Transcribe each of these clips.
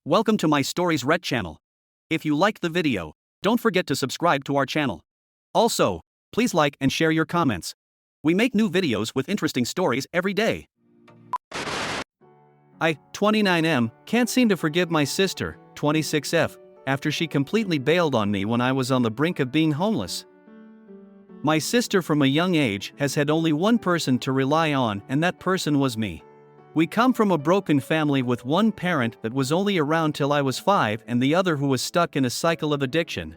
Welcome to my Stories Red channel. If you liked the video, don't forget to subscribe to our channel. Also, please like and share your comments. We make new videos with interesting stories every day. I, 29M, can't seem to forgive my sister, 26F, after she completely bailed on me when I was on the brink of being homeless. My sister from a young age has had only one person to rely on, and that person was me. We come from a broken family with one parent that was only around till I was 5 and the other who was stuck in a cycle of addiction.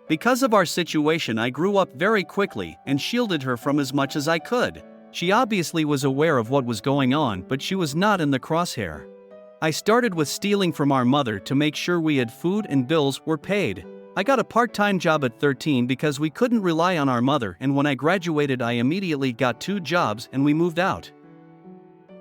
Because of our situation, I grew up very quickly and shielded her from as much as I could. She obviously was aware of what was going on, but she was not in the crosshair. I started with stealing from our mother to make sure we had food and bills were paid. I got a part-time job at 13 because we couldn't rely on our mother, and when I graduated I immediately got 2 jobs and we moved out.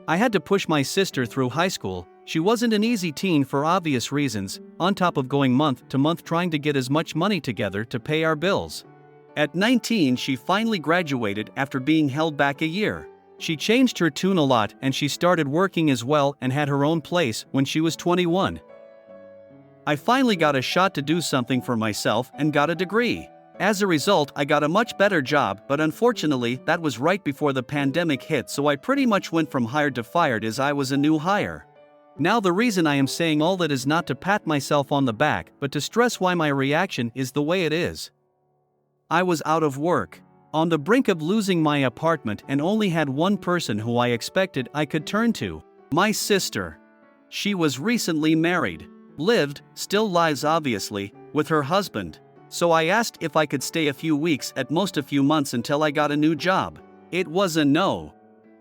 I had to push my sister through high school. She wasn't an easy teen for obvious reasons, on top of going month to month trying to get as much money together to pay our bills. At 19 she finally graduated after being held back a year. She changed her tune a lot and she started working as well and had her own place when she was 21. I finally got a shot to do something for myself and got a degree. As a result, I got a much better job, but unfortunately that was right before the pandemic hit, so I pretty much went from hired to fired as I was a new hire. Now the reason I am saying all that is not to pat myself on the back, but to stress why my reaction is the way it is. I was out of work, on the brink of losing my apartment, and only had one person who I expected I could turn to: my sister. She was recently married, still lives obviously, with her husband. So I asked if I could stay a few weeks, at most a few months, until I got a new job. It was a no.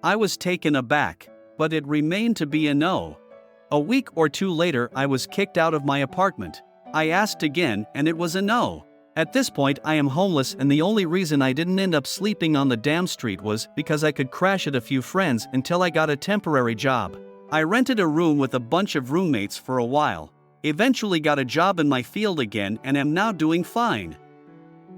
I was taken aback, but it remained to be a no. A week or 2 later I was kicked out of my apartment. I asked again and it was a no. At this point I am homeless, and the only reason I didn't end up sleeping on the damn street was because I could crash at a few friends until I got a temporary job. I rented a room with a bunch of roommates for a while. Eventually got a job in my field again and am now doing fine.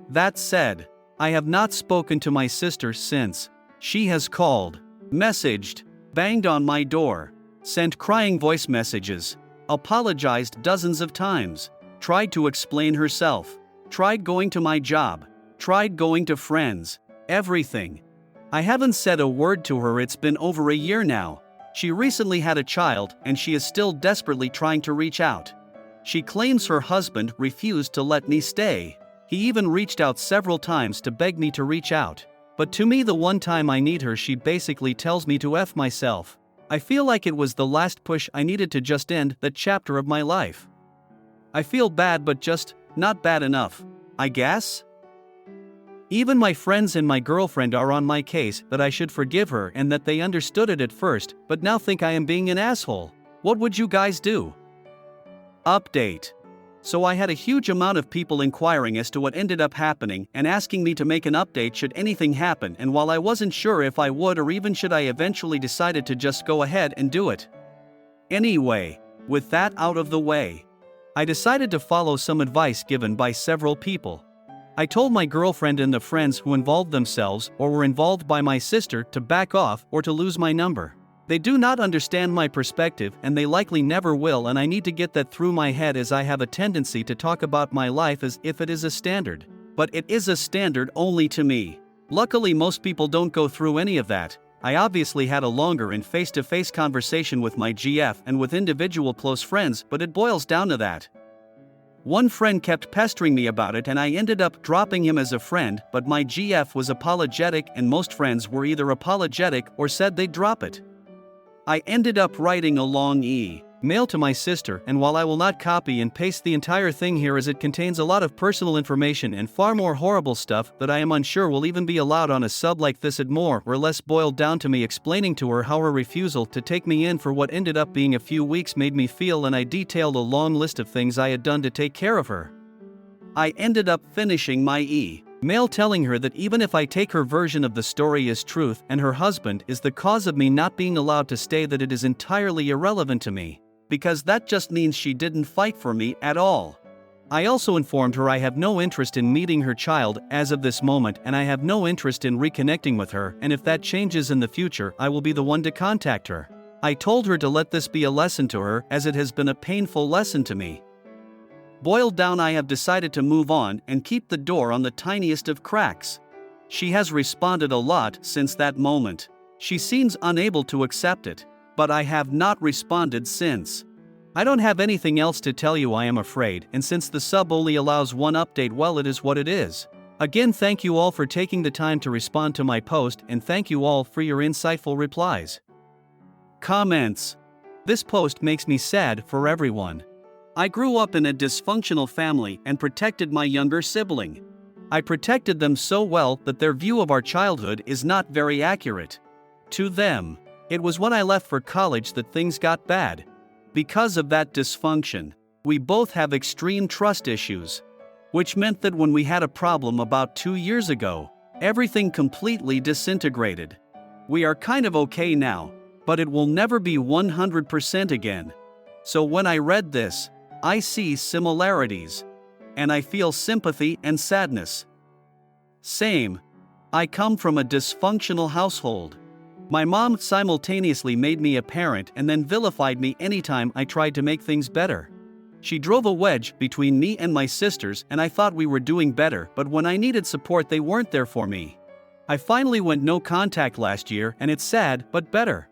That said, I have not spoken to my sister since. She has called, messaged, banged on my door, sent crying voice messages, apologized dozens of times, tried to explain herself, tried going to my job, tried going to friends, everything. I haven't said a word to her. It's been over a year now. She recently had a child and she is still desperately trying to reach out. She claims her husband refused to let me stay. He even reached out several times to beg me to reach out. But to me, the one time I need her, she basically tells me to F myself. I feel like it was the last push I needed to just end that chapter of my life. I feel bad, but just not bad enough, I guess? Even my friends and my girlfriend are on my case that I should forgive her and that they understood it at first, but now think I am being an asshole. What would you guys do? Update. So I had a huge amount of people inquiring as to what ended up happening and asking me to make an update should anything happen, and while I wasn't sure if I would or even should, I eventually decided to just go ahead and do it. Anyway, with that out of the way, I decided to follow some advice given by several people. I told my girlfriend and the friends who involved themselves or were involved by my sister to back off or to lose my number. They do not understand my perspective and they likely never will, and I need to get that through my head, as I have a tendency to talk about my life as if it is a standard. But it is a standard only to me. Luckily most people don't go through any of that. I obviously had a longer and face-to-face conversation with my GF and with individual close friends, but it boils down to that. One friend kept pestering me about it and I ended up dropping him as a friend, but my GF was apologetic and most friends were either apologetic or said they'd drop it. I ended up writing a long email to my sister, and while I will not copy and paste the entire thing here as it contains a lot of personal information and far more horrible stuff that I am unsure will even be allowed on a sub like this, it more or less boiled down to me explaining to her how her refusal to take me in for what ended up being a few weeks made me feel, and I detailed a long list of things I had done to take care of her. I ended up finishing my email telling her that even if I take her version of the story as truth and her husband is the cause of me not being allowed to stay, that it is entirely irrelevant to me, because that just means she didn't fight for me at all. I also informed her I have no interest in meeting her child as of this moment, and I have no interest in reconnecting with her, and if that changes in the future I will be the one to contact her. I told her to let this be a lesson to her, as it has been a painful lesson to me. Boiled down, I have decided to move on and keep the door on the tiniest of cracks. She has responded a lot since that moment. She seems unable to accept it, but I have not responded since. I don't have anything else to tell you, I am afraid, and since the sub only allows one update, well, it is what it is. Again, thank you all for taking the time to respond to my post, and thank you all for your insightful replies. Comments. This post makes me sad for everyone. I grew up in a dysfunctional family and protected my younger sibling. I protected them so well that their view of our childhood is not very accurate. To them, it was when I left for college that things got bad. Because of that dysfunction, we both have extreme trust issues, which meant that when we had a problem about 2 years ago, everything completely disintegrated. We are kind of okay now, but it will never be 100% again. So when I read this, I see similarities, and I feel sympathy and sadness. Same. I come from a dysfunctional household. My mom simultaneously made me a parent and then vilified me anytime I tried to make things better. She drove a wedge between me and my sisters, and I thought we were doing better, but when I needed support, they weren't there for me. I finally went no contact last year, and it's sad, but better.